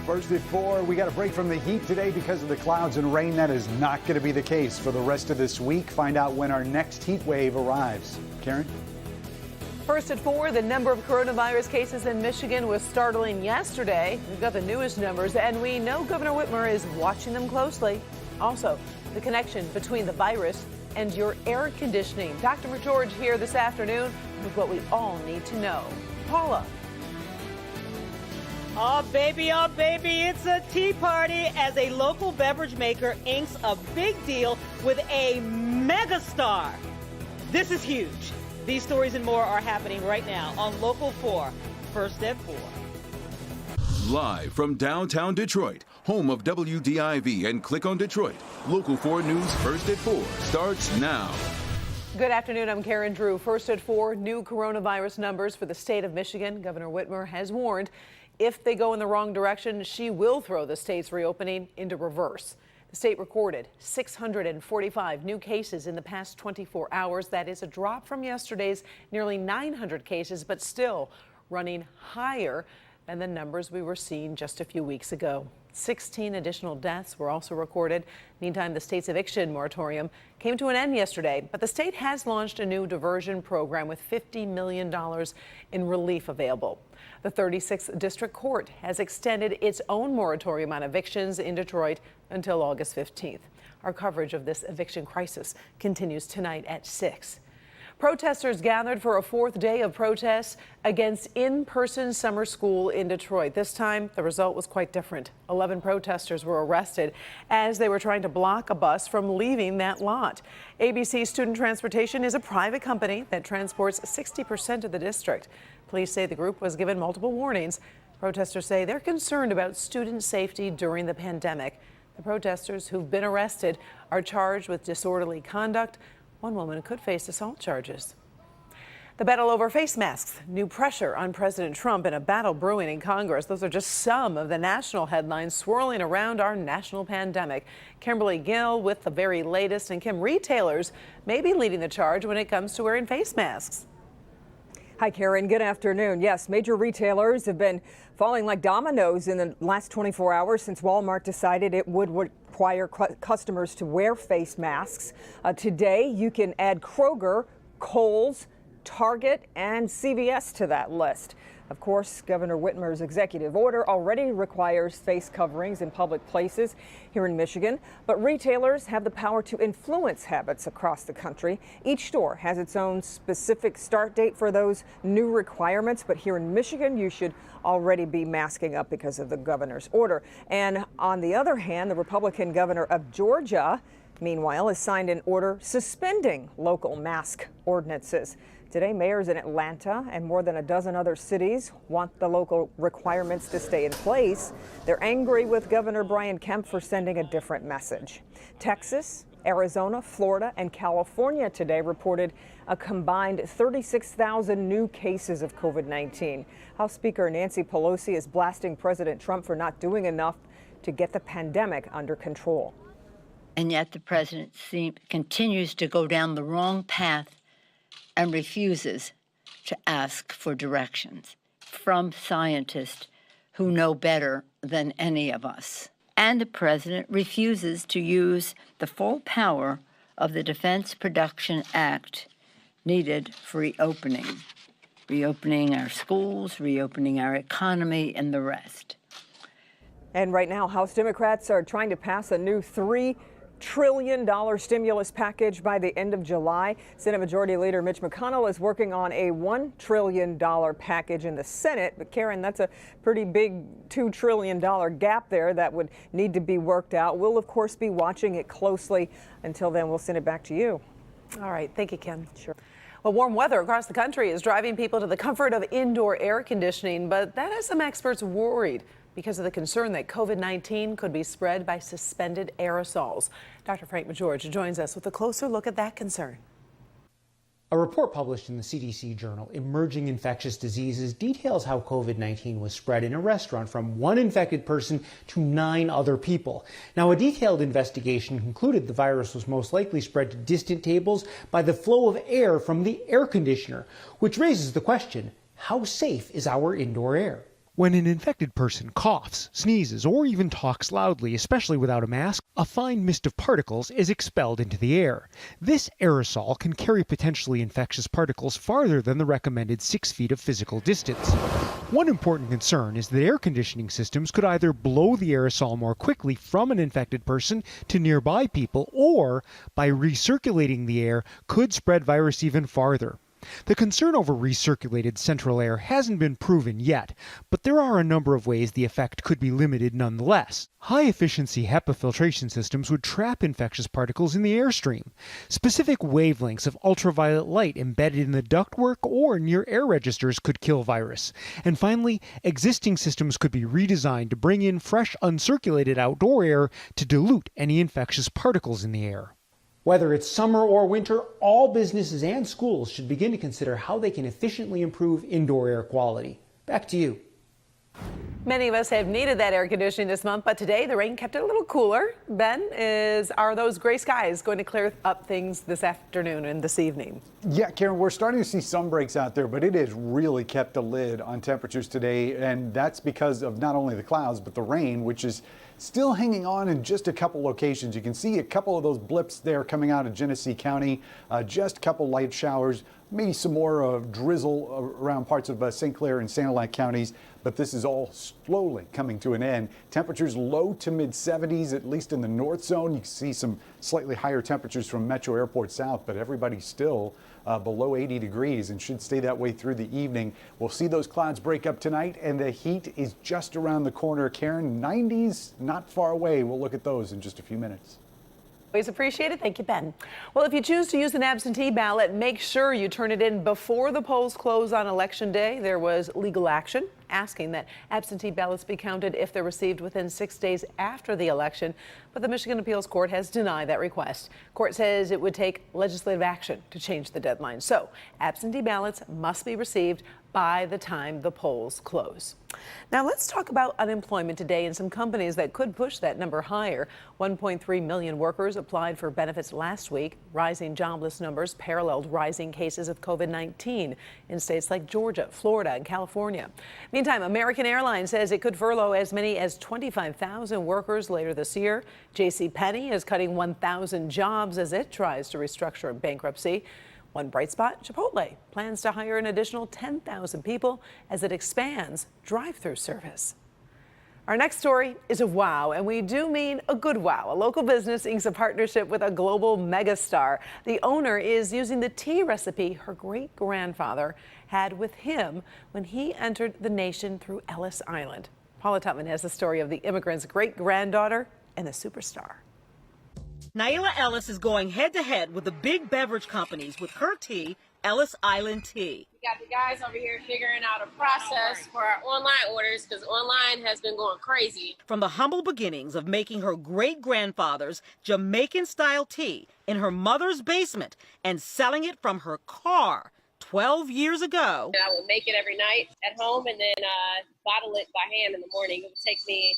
First at 4, we got a break from the heat today because of the clouds and rain. That is not going to be the case for the rest of this week. Find out when our next heat wave arrives. Karen? First at 4, the number of coronavirus cases in Michigan was startling yesterday. We've got the newest numbers, and we know Governor Whitmer is watching them closely. Also, the connection between the virus and your air conditioning. Dr. McGeorge here this afternoon with what we all need to know. Paula. Oh, baby, it's a tea party as a local beverage maker inks a big deal with a megastar. This is huge. These stories and more are happening right now on Local 4, First at 4. Live from downtown Detroit, home of WDIV and Click on Detroit, Local 4 News First at 4 starts now. Good afternoon, I'm Karen Drew. First at 4, new coronavirus numbers for the state of Michigan. Governor Whitmer has warned if they go in the wrong direction, she will throw the state's reopening into reverse. The state recorded 645 new cases in the past 24 hours. That is a drop from yesterday's nearly 900 cases, but still running higher than the numbers we were seeing just a few weeks ago. 16 additional deaths were also recorded. Meantime, the state's eviction moratorium came to an end yesterday, but the state has launched a new diversion program with $50 million in relief available. The 36th District Court has extended its own moratorium on evictions in Detroit until August 15th. Our coverage of this eviction crisis continues tonight at 6. Protesters gathered for a fourth day of protests against in-person summer school in Detroit. This time, the result was quite different. 11 protesters were arrested as they were trying to block a bus from leaving that lot. ABC Student Transportation is a private company that transports 60% of the district. Police say the group was given multiple warnings. Protesters say they're concerned about student safety during the pandemic. The protesters who've been arrested are charged with disorderly conduct. One woman could face assault charges. The battle over face masks, new pressure on President Trump, and a battle brewing in Congress. Those are just some of the national headlines swirling around our national pandemic. Kimberly Gill with the very latest. And Kim, retailers may be leading the charge when it comes to wearing face masks. Hi, Karen. Good afternoon. Yes, major retailers have been falling like dominoes in the last 24 hours since Walmart decided it would require customers to wear face masks. Today, you can add Kroger, Kohl's, Target, and CVS to that list. Of course, Governor Whitmer's executive order already requires face coverings in public places here in Michigan, but retailers have the power to influence habits across the country. Each store has its own specific start date for those new requirements, but here in Michigan, you should already be masking up because of the governor's order. And on the other hand, the Republican governor of Georgia, meanwhile, has signed an order suspending local mask ordinances. Today, mayors in Atlanta and more than a dozen other cities want the local requirements to stay in place. They're angry with Governor Brian Kemp for sending a different message. Texas, Arizona, Florida, and California today reported a combined 36,000 new cases of COVID-19. House Speaker Nancy Pelosi is blasting President Trump for not doing enough to get the pandemic under control. And yet the president continues to go down the wrong path and refuses to ask for directions from scientists who know better than any of us. And the president refuses to use the full power of the Defense Production Act needed for reopening our schools, reopening our economy, and the rest. And right now, House Democrats are trying to pass a new $3 trillion stimulus package by the end of July. Senate Majority Leader Mitch McConnell is working on a $1 trillion package in the Senate. But Karen, that's a pretty big $2 trillion gap there that would need to be worked out. We'll, of course, be watching it closely. Until then, we'll send it back to you. All right. Thank you, Kim. Sure. Well, warm weather across the country is driving people to the comfort of indoor air conditioning, but that has some experts worried because of the concern that COVID-19 could be spread by suspended aerosols. Dr. Frank McGeorge joins us with a closer look at that concern. A report published in the CDC journal, Emerging Infectious Diseases, details how COVID-19 was spread in a restaurant from one infected person to 9 other people. Now, a detailed investigation concluded the virus was most likely spread to distant tables by the flow of air from the air conditioner, which raises the question, how safe is our indoor air? When an infected person coughs, sneezes, or even talks loudly, especially without a mask, a fine mist of particles is expelled into the air. This aerosol can carry potentially infectious particles farther than the recommended 6 feet of physical distance. One important concern is that air conditioning systems could either blow the aerosol more quickly from an infected person to nearby people, or, by recirculating the air, could spread virus even farther. The concern over recirculated central air hasn't been proven yet, but there are a number of ways the effect could be limited nonetheless. High-efficiency HEPA filtration systems would trap infectious particles in the airstream. Specific wavelengths of ultraviolet light embedded in the ductwork or near air registers could kill virus. And finally, existing systems could be redesigned to bring in fresh, uncirculated outdoor air to dilute any infectious particles in the air. Whether it's summer or winter, all businesses and schools should begin to consider how they can efficiently improve indoor air quality. Back to you. Many of us have needed that air conditioning this month, but today the rain kept it a little cooler. Ben, are those gray skies going to clear up things this afternoon and this evening? Yeah, Karen, we're starting to see some breaks out there, but it has really kept a lid on temperatures today, and that's because of not only the clouds, but the rain, which is still hanging on in just a couple locations. You can see a couple of those blips there coming out of Genesee County, just a couple light showers, maybe some more drizzle around parts of St. Clair and Sanilac counties, but this is all slowly coming to an end. Temperatures low to mid 70s, at least in the north zone. You can see some slightly higher temperatures from Metro Airport South, but everybody's still below 80 degrees and should stay that way through the evening. We'll see those clouds break up tonight, and the heat is just around the corner. Karen, 90s not far away. We'll look at those in just a few minutes. Always appreciated. Thank you, Ben. Well, if you choose to use an absentee ballot, make sure you turn it in before the polls close on Election Day. There was legal action asking that absentee ballots be counted if they're received within 6 days after the election, but the Michigan Appeals Court has denied that request. Court says it would take legislative action to change the deadline. So absentee ballots must be received by the time the polls close. Now let's talk about unemployment today and some companies that could push that number higher. 1.3 million workers applied for benefits last week. Rising jobless numbers paralleled rising cases of COVID-19 in states like Georgia, Florida, and California. Meantime, American Airlines says it could furlough as many as 25,000 workers later this year. JCPenney is cutting 1,000 jobs as it tries to restructure in bankruptcy. One bright spot, Chipotle plans to hire an additional 10,000 people as it expands drive-through service. Our next story is a wow, and we do mean a good wow. A local business inks a partnership with a global megastar. The owner is using the tea recipe her great-grandfather had with him when he entered the nation through Ellis Island. Paula Tutman has the story of the immigrant's great-granddaughter and the superstar. Naila Ellis is going head-to-head with the big beverage companies with her tea, Ellis Island Tea. We got the guys over here figuring out a process for our online orders because online has been going crazy. From the humble beginnings of making her great-grandfather's Jamaican-style tea in her mother's basement and selling it from her car 12 years ago. I would make it every night at home and then bottle it by hand in the morning. It would take me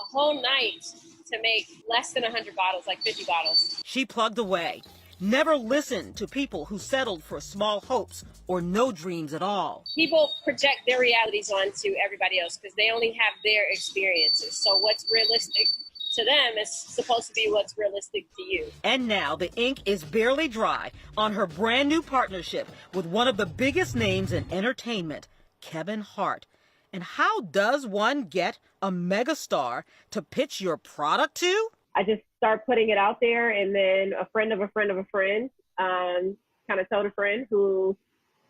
a whole night to make less than 100 bottles, like 50 bottles. She plugged away, never listened to people who settled for small hopes or no dreams at all. People project their realities onto everybody else because they only have their experiences. So what's realistic to them is supposed to be what's realistic to you. And now the ink is barely dry on her brand new partnership with one of the biggest names in entertainment, Kevin Hart. And how does one get a megastar to pitch your product to? I just start putting it out there, and then a friend of a friend of a friend kind of told a friend who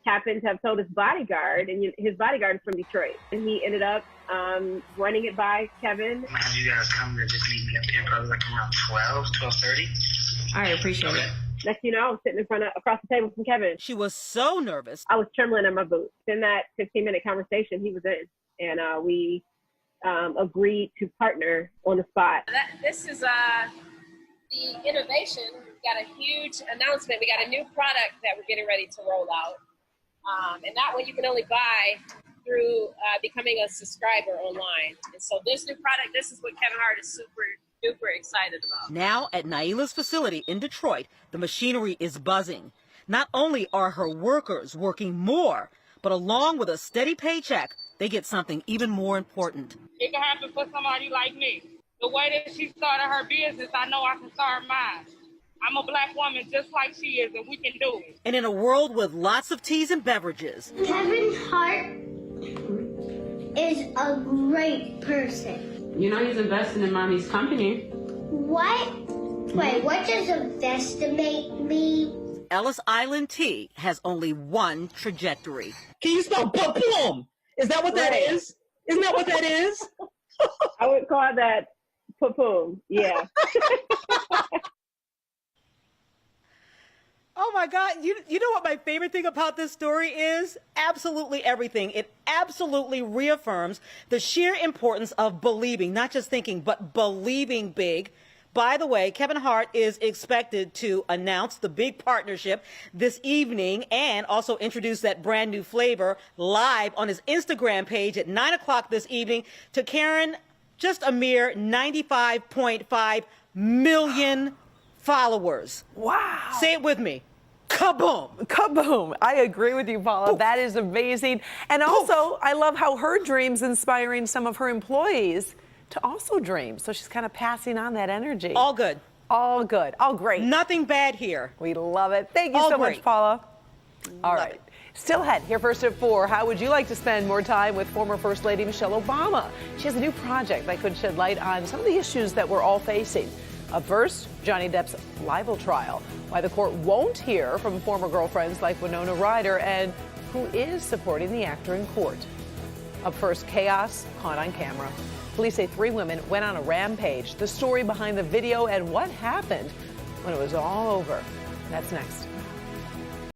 happened to have told his bodyguard, and his bodyguard is from Detroit. And he ended up running it by Kevin. Have you guys come to just meet me up here probably like around 12:30? I appreciate it. Next you know, I was sitting across the table from Kevin. She was so nervous. I was trembling in my boots. In that 15-minute conversation, he was in, and we agreed to partner on the spot. This is the innovation. We've got a huge announcement. We got a new product that we're getting ready to roll out. And that one you can only buy through becoming a subscriber online. And so this new product, this is what Kevin Hart is super duper excited about. Now at Naila's facility in Detroit, the machinery is buzzing. Not only are her workers working more, but along with a steady paycheck they get something even more important. It can happen for somebody like me. The way that she started her business, I know I can start mine. I'm a black woman just like she is, and we can do it. And in a world with lots of teas and beverages, Kevin Hart is a great person. You know he's investing in mommy's company. What? Wait, what does investimate mean? Ellis Island Tea has only one trajectory. Can you spell boom? Is that what that is? Isn't that what that is? I would call that poo-poo. Yeah. Oh my God, you know what my favorite thing about this story is? Absolutely everything. It absolutely reaffirms the sheer importance of believing, not just thinking, but believing big. By the way, Kevin Hart is expected to announce the big partnership this evening and also introduce that brand new flavor live on his Instagram page at 9 o'clock this evening to Karen, just a mere 95.5 million followers. Wow. Say it with me. Kaboom! Kaboom! I agree with you, Paula. That is amazing. And also, I love how her dreams inspiring some of her employees to also dream. So she's kind of passing on that energy. All good. All good. All great. Nothing bad here. We love it. Thank you All so great. much, Paula. All right. Still ahead, here first at 4. How would you like to spend more time with former First Lady Michelle Obama? She has a new project that could shed light on some of the issues that we're all facing. Up first, Johnny Depp's libel trial. Why the court won't hear from former girlfriends like Winona Ryder and who is supporting the actor in court. Up first, chaos caught on camera. Police say 3 women went on a rampage. The story behind the video and what happened when it was all over. That's next.